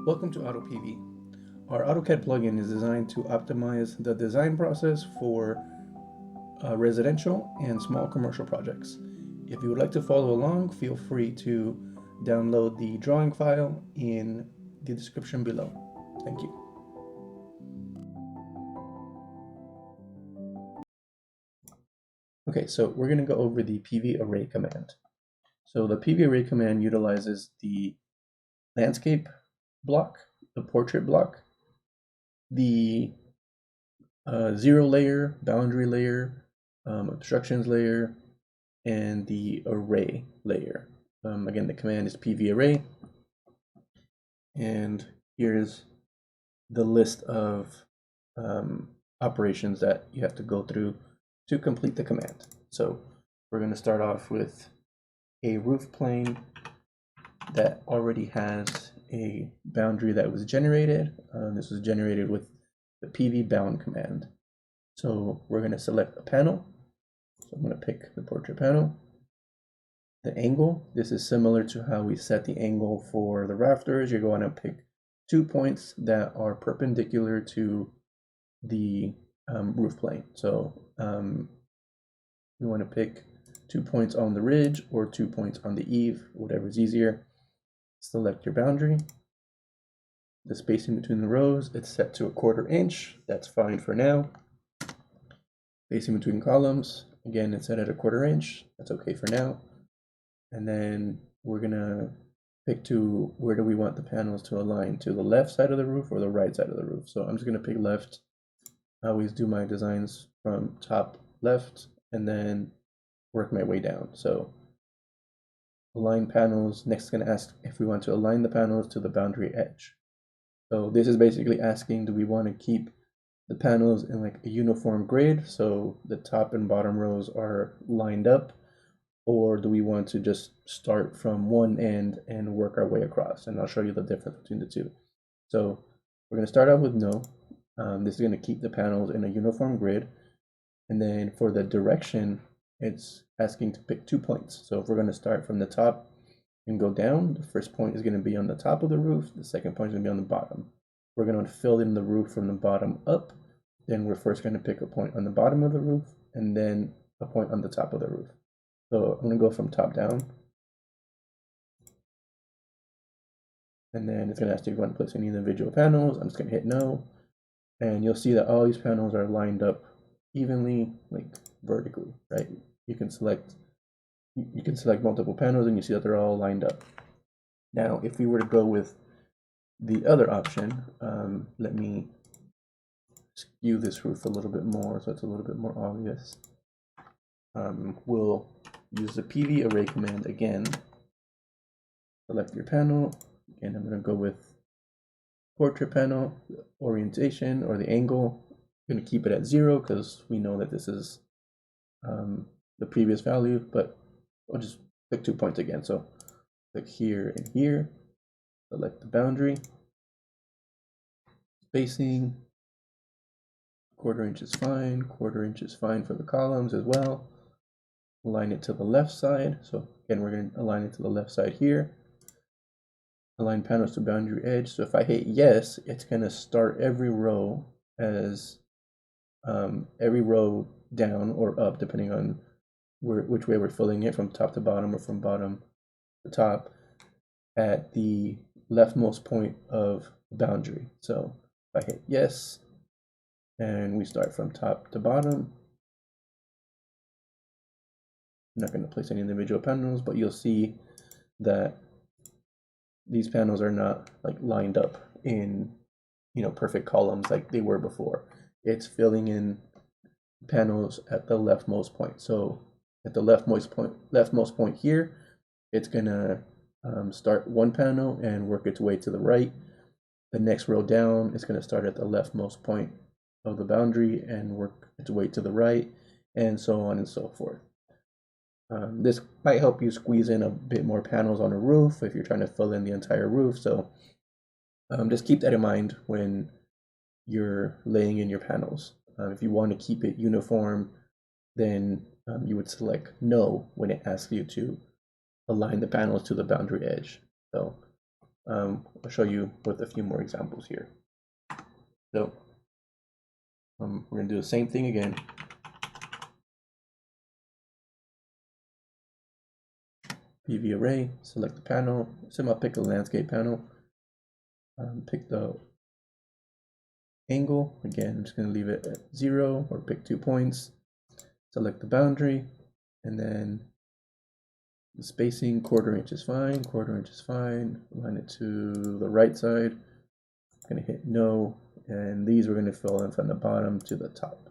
Welcome to Auto PV. Our AutoCAD plugin is designed to optimize the design process for residential and small commercial projects. If you would like to follow along, feel free to download the drawing file in the description below. Thank you. Okay, so we're going to go over the PVArray command. So the PVArray command utilizes the landscape block, the portrait block, the zero layer, boundary layer, obstructions layer, and the array layer. Again, the command is PVArray, and here's the list of operations that you have to go through to complete the command. So we're going to start off with a roof plane that already has a boundary that was generated. This was generated with the PV bound command. So we're going to select a panel. So I'm going to pick the portrait panel. The angle, this is similar to how we set the angle for the rafters. You're going to pick 2 points that are perpendicular to the roof plane. So we want to pick 2 points on the ridge or 2 points on the eave, whatever's easier. Select your boundary. The spacing between the rows, it's set to 1/4 inch. That's fine for now. Spacing between columns, again, it's set at 1/4 inch. That's okay for now. And then we're gonna pick where do we want the panels to align, to the left side of the roof or the right side of the roof. So I'm just gonna pick left. I always do my designs from top left and then work my way down. So align panels, next is gonna ask if we want to align the panels to the boundary edge. So this is basically asking, do we want to keep the panels in like a uniform grid, so the top and bottom rows are lined up, or do we want to just start from one end and work our way across? And I'll show you the difference between the two. So we're going to start out with no. This is going to keep the panels in a uniform grid. And then for the direction, it's asking to pick 2 points. So if we're going to start from the top and go down, the first point is going to be on the top of the roof. The second point is going to be on the bottom. We're going to fill in the roof from the bottom up. Then we're first going to pick a point on the bottom of the roof and then a point on the top of the roof. So I'm going to go from top down. And then it's going to ask you if you want to place any individual panels. I'm just going to hit no. And you'll see that all these panels are lined up evenly, like vertically, right? You can select multiple panels and you see that they're all lined up. Now, if we were to go with the other option, let me skew this roof a little bit more so it's a little bit more obvious. We'll use the PVArray command again. Select your panel, and I'm going to go with portrait panel, orientation or the angle. I'm going to keep it at 0 because we know that this is the previous value, but I'll just pick 2 points again. So click here and here, select the boundary, spacing, 1/4 inch is fine, 1/4 inch is fine for the columns as well. Align it to the left side. So again, we're going to align it to the left side here. Align panels to boundary edge. So if I hit yes, it's going to start every row as every row down or up, depending on which way we're filling it, from top to bottom or from bottom to top, at the leftmost point of the boundary. So if I hit yes, and we start from top to bottom, I'm not going to place any individual panels, but you'll see that these panels are not like lined up in, perfect columns like they were before. It's filling in panels at the leftmost point. So at the leftmost point here, it's gonna start one panel and work its way to the right. The next row down is going to start at the leftmost point of the boundary and work its way to the right, and so on and so forth. This might help you squeeze in a bit more panels on a roof if you're trying to fill in the entire roof. So just keep that in mind when you're laying in your panels. If you want to keep it uniform, then you would select no when it asks you to align the panels to the boundary edge. So I'll show you with a few more examples here. So we're going to do the same thing again. PVArray, select the panel. So I'll pick a landscape panel. Pick the angle. Again, I'm just going to leave it at 0 or pick 2 points. Select the boundary, and then the spacing, 1/4 inch is fine, 1/4 inch is fine. Align it to the right side. I'm going to hit no, and these we're going to fill in from the bottom to the top.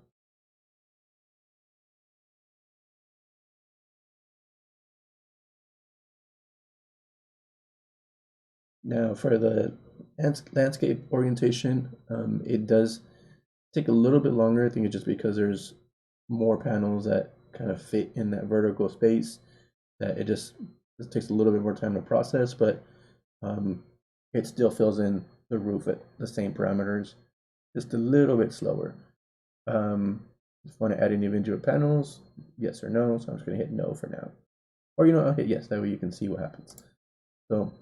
Now for the landscape orientation, it does take a little bit longer. I think it's just because there's more panels that kind of fit in that vertical space, that it takes a little bit more time to process, but it still fills in the roof at the same parameters, just a little bit slower. If you want to add any individual panels, yes or no, so I'm just going to hit no for now. Or I'll hit yes, that way you can see what happens. So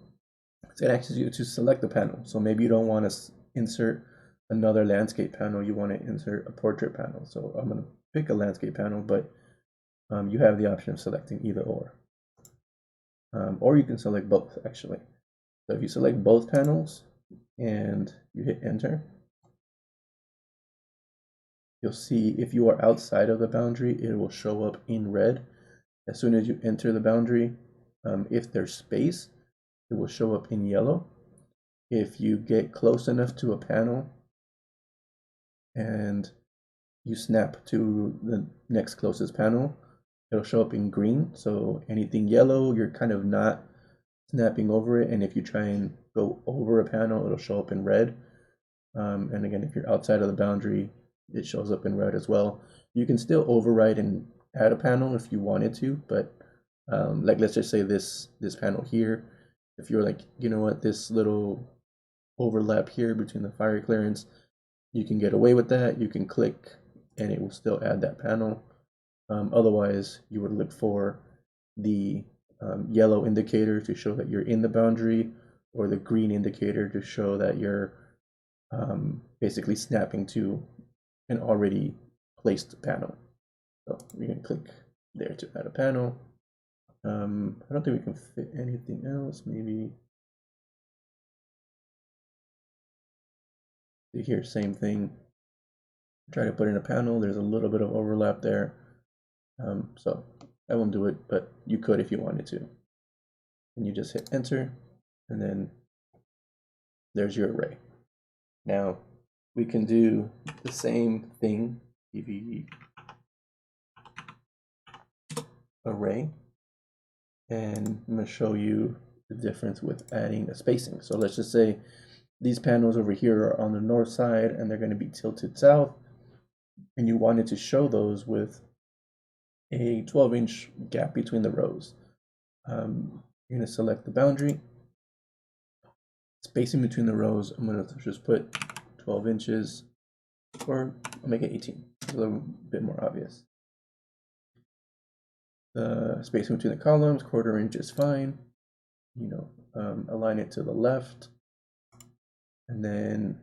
it's going to ask you to select the panel. So maybe you don't want to insert another landscape panel, you want to insert a portrait panel. So I'm going to pick a landscape panel, but you have the option of selecting either or you can select both actually. So if you select both panels and you hit enter, you'll see if you are outside of the boundary, it will show up in red. As soon as you enter the boundary, if there's space, it will show up in yellow. If you get close enough to a panel and you snap to the next closest panel, it'll show up in green. So anything yellow, you're kind of not snapping over it. And if you try and go over a panel, it'll show up in red. And again, if you're outside of the boundary, it shows up in red as well. You can still override and add a panel if you wanted to, but like let's just say this panel here, if you're like, you know what, this little overlap here between the fire clearance, you can get away with that. You can click and it will still add that panel. Otherwise, you would look for the yellow indicator to show that you're in the boundary, or the green indicator to show that you're basically snapping to an already placed panel. So we can click there to add a panel. I don't think we can fit anything else. Maybe here, same thing. Try to put in a panel. There's a little bit of overlap there. So I won't do it, but you could if you wanted to. And you just hit enter, and then there's your array. Now we can do the same thing, PVArray, and I'm going to show you the difference with adding a spacing. So let's just say these panels over here are on the north side and they're going to be tilted south, and you wanted to show those with a 12-inch gap between the rows. You're going to select the boundary. Spacing between the rows, I'm going to just put 12 inches, or I'll make it 18. It's a little bit more obvious. The spacing between the columns, 1/4 inch is fine. Align it to the left, and then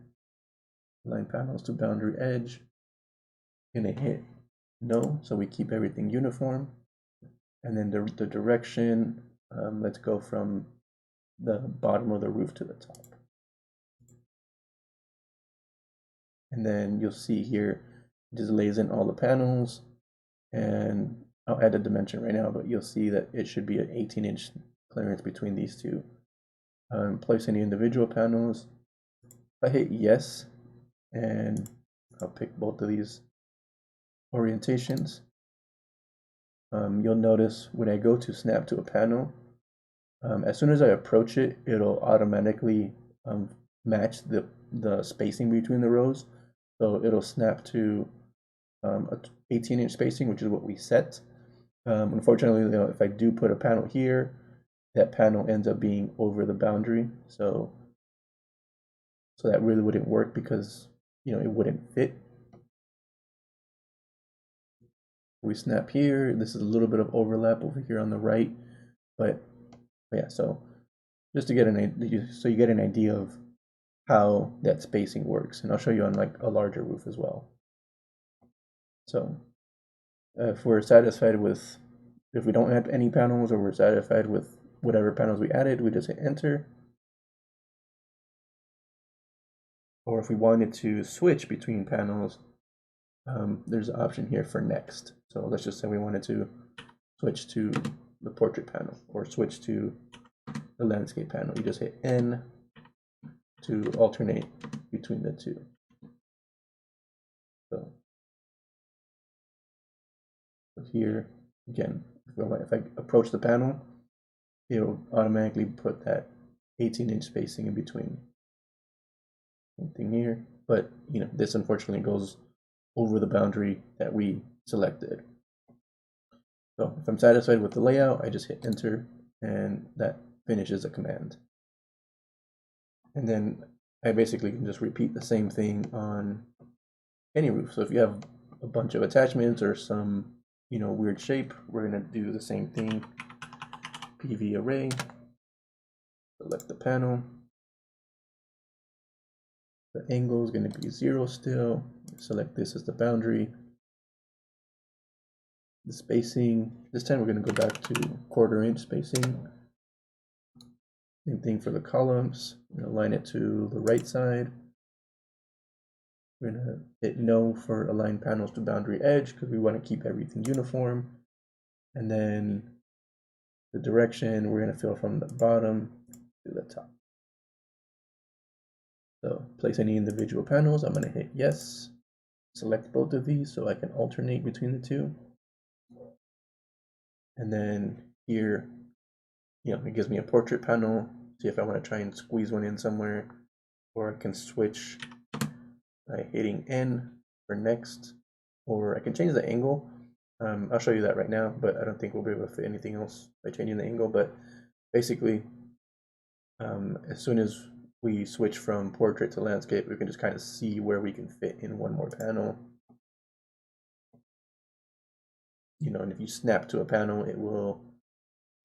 align panels to boundary edge. Gonna hit no, so we keep everything uniform. And then the direction, let's go from the bottom of the roof to the top. And then you'll see here, it just lays in all the panels, and I'll add a dimension right now, but you'll see that it should be an 18-inch clearance between these two. Place any individual panels. If I hit yes, and I'll pick both of these orientations, you'll notice when I go to snap to a panel, as soon as I approach it, it'll automatically match the spacing between the rows. So it'll snap to a 18-inch spacing, which is what we set. Unfortunately, if I do put a panel here, that panel ends up being over the boundary. So that really wouldn't work because it wouldn't fit. We snap here. This is a little bit of overlap over here on the right, but yeah. So just to get an idea, so you get an idea of how that spacing works. And I'll show you on like a larger roof as well. So if we're satisfied with, if we don't add any panels, or we're satisfied with whatever panels we added, we just hit enter. Or if we wanted to switch between panels, there's an option here for next. So let's just say we wanted to switch to the portrait panel or switch to the landscape panel. You just hit N to alternate between the two. So here, again, if I approach the panel, it'll automatically put that 18-inch spacing in between. Same thing here, but you know, this unfortunately goes over the boundary that we selected. So if I'm satisfied with the layout, I just hit enter and that finishes a command. And then I basically can just repeat the same thing on any roof. So if you have a bunch of attachments or some, you know, weird shape, we're gonna do the same thing. PVArray, select the panel. The angle is going to be 0 still. Select this as the boundary. The spacing, this time we're going to go back to 1/4 inch spacing. Same thing for the columns. Align it to the right side. We're going to hit no for align panels to boundary edge because we want to keep everything uniform. And then the direction we're going to fill from the bottom to the top. So place any individual panels. I'm going to hit yes. Select both of these so I can alternate between the two. And then here, you know, it gives me a portrait panel. See if I want to try and squeeze one in somewhere, or I can switch by hitting N for next, or I can change the angle. I'll show you that right now, but I don't think we'll be able to fit anything else by changing the angle. But basically, as soon as we switch from portrait to landscape, we can just kind of see where we can fit in one more panel. You know, and if you snap to a panel, it will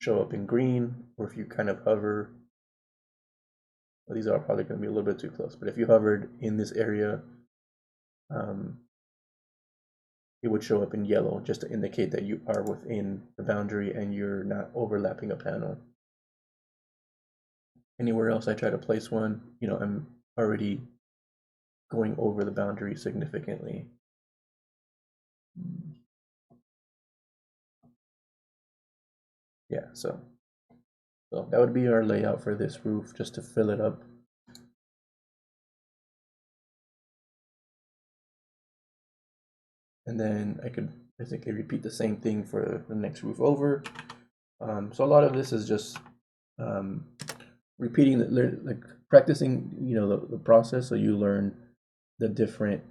show up in green, or if you kind of hover, well, these are probably going to be a little bit too close, but if you hovered in this area, it would show up in yellow just to indicate that you are within the boundary and you're not overlapping a panel. Anywhere else I try to place one, you know, I'm already going over the boundary significantly. Yeah, so that would be our layout for this roof, just to fill it up. And then I could basically repeat the same thing for the next roof over. So a lot of this is just repeating, like practicing, you know, the process, so you learn the different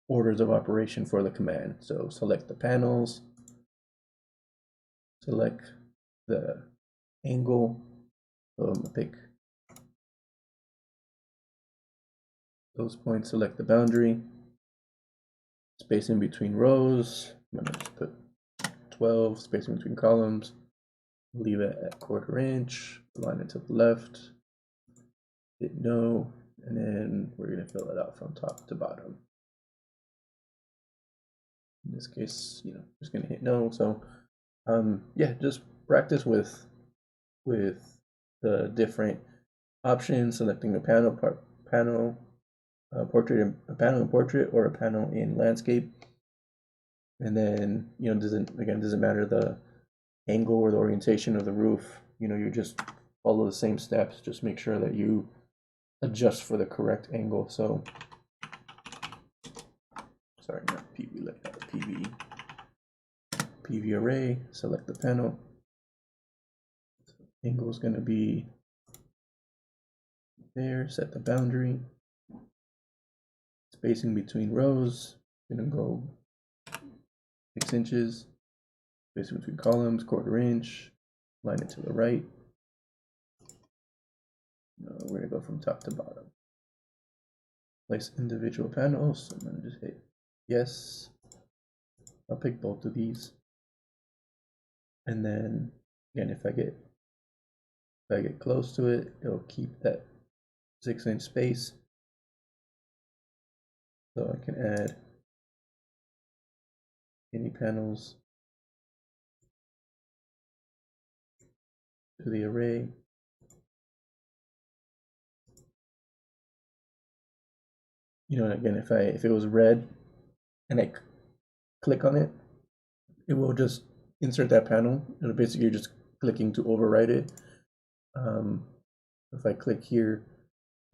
orders of operation for the command. So select the panels, select the angle, so I'm gonna pick those points, select the boundary, spacing between rows, I'm gonna just put 12, spacing between columns, leave it at 1/4 inch, align it to the left, hit no, and then we're going to fill it out from top to bottom. In this case, you know, just going to hit no. So yeah, just practice with the different options, selecting a panel, portrait, a panel in portrait, or a panel in landscape. And then, you know, doesn't matter the angle or the orientation of the roof. You know, you just follow the same steps. Just make sure that you adjust for the correct angle. So, sorry, not PV, like that. PVArray. Select the panel. Angle is going to be there. Set the boundary. Spacing between rows. Going to go 6 inches. Spacing between columns, 1/4 inch. Line it to the right. We're going to go from top to bottom. Place individual panels. I'm going to just hit yes. I'll pick both of these. And then, again, if I get If I get close to it, it'll keep that 6-inch space. So I can add any panels to the array. You know, again, if it was red and I click on it, it will just insert that panel. It'll basically just clicking to overwrite it. If I click here,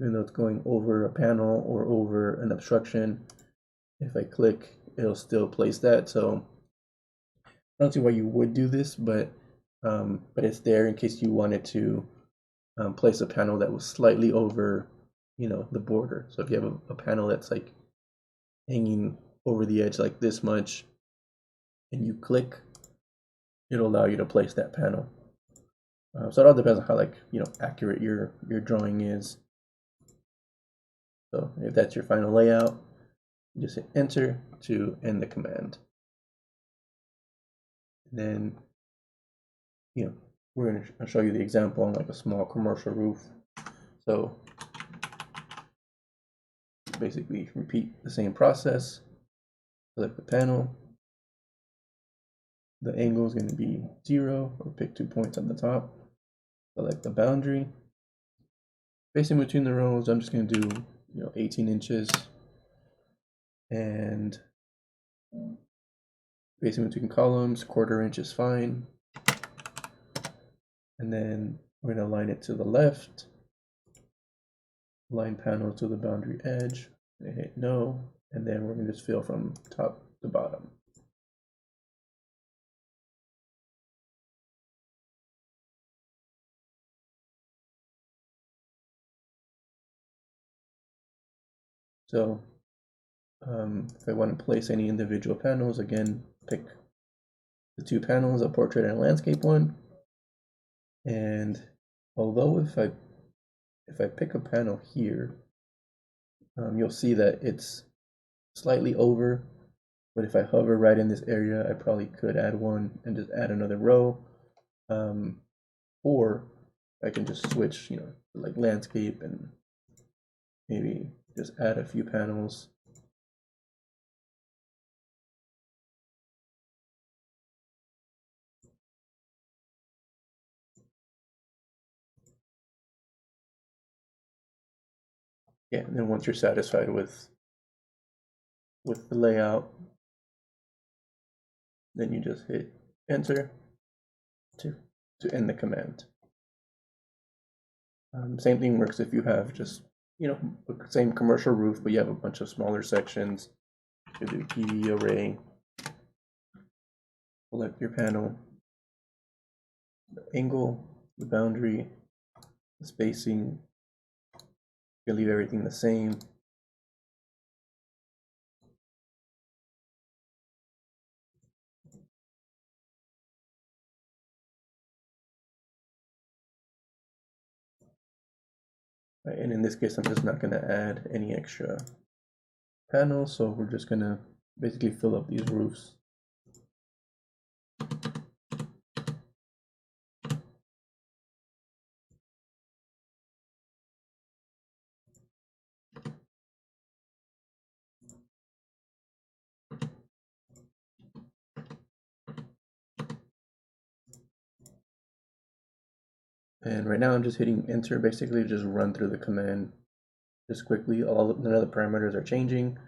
even though it's going over a panel or over an obstruction, if I click, it'll still place that. So I don't see why you would do this, but it's there in case you wanted to place a panel that was slightly over, you know, the border. So if you have a panel that's like hanging over the edge like this much, and you click, it'll allow you to place that panel. So it all depends on how, like, you know, accurate your drawing is. So if that's your final layout, you just hit enter to end the command. And then, you know, we're going to show you the example on like a small commercial roof. So basically repeat the same process. Select the panel. The angle is going to be 0, or pick 2 points on the top. Select the boundary. Spacing between the rows, I'm just going to do, you know, 18 inches. And spacing between columns, 1/4 inch is fine. And then we're going to align it to the left. Line panel to the boundary edge. And hit no. And then we're going to just fill from top to bottom. So if I want to place any individual panels, again, pick the 2 panels, a portrait and a landscape one. And although if I pick a panel here, you'll see that it's slightly over, but if I hover right in this area, I probably could add one and just add another row. Or I can just switch, you know, like landscape, and maybe just add a few panels. Yeah, and then once you're satisfied with the layout, then you just hit enter to end the command. Same thing works if you have just, you know, same commercial roof, but you have a bunch of smaller sections. You do PVArray, select your panel, the angle, the boundary, the spacing. You leave everything the same. Right, and in this case, I'm just not going to add any extra panels, so we're just going to basically fill up these roofs. And right now I'm just hitting enter, basically just run through the command just quickly. None of the parameters are changing,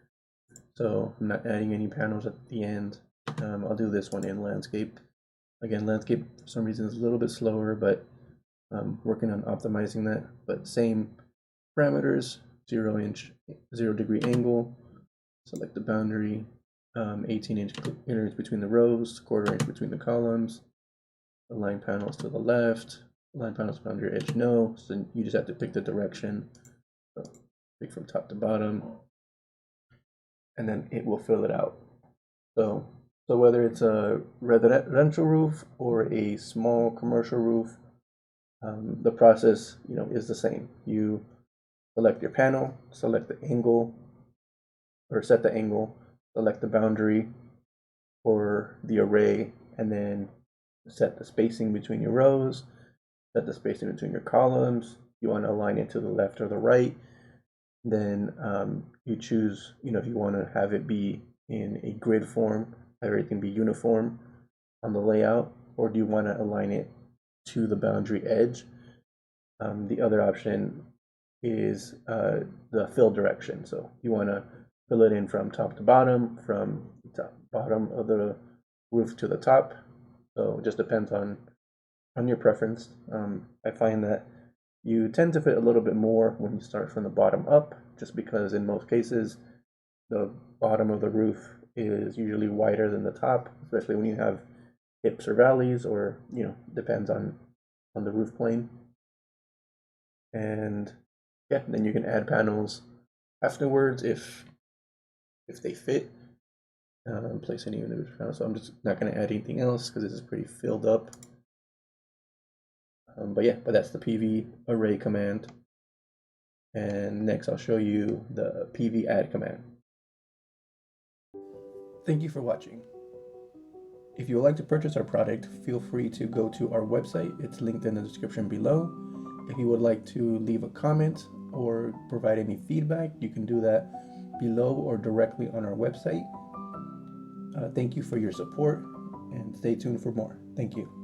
so I'm not adding any panels at the end. I'll do this one in landscape. Again, landscape for some reason is a little bit slower, but I'm working on optimizing that. But same parameters, 0 inch, 0 degree angle, select the boundary, 18 inch interns between the rows, 1/4 inch between the columns, align panels to the left, align panels boundary edge no, so you just have to pick the direction. So pick from top to bottom, and then it will fill it out. So whether it's a residential roof or a small commercial roof, the process, you know, is the same. You select your panel, select the angle, or set the angle, select the boundary for the array, and then set the spacing between your rows, set the spacing between your columns. You want to align it to the left or the right. Then you choose, if you want to have it be in a grid form, have everything be uniform on the layout, or do you want to align it to the boundary edge? The other option is the fill direction. So you want to fill it in from top to bottom, from the bottom of the roof to the top. So it just depends on your preference. I find that you tend to fit a little bit more when you start from the bottom up, just because in most cases the bottom of the roof is usually wider than the top, especially when you have hips or valleys, or depends on the roof plane. And yeah, then you can add panels afterwards if they fit. Place any individual panel. So I'm just not going to add anything else because this is pretty filled up. But that's the PVArray command. And next I'll show you the PVAdd command. Thank you for watching. If you would like to purchase our product, feel free to go to our website. It's linked in the description below. If you would like to leave a comment or provide any feedback, you can do that below or directly on our website. Thank you for your support, and stay tuned for more. Thank you.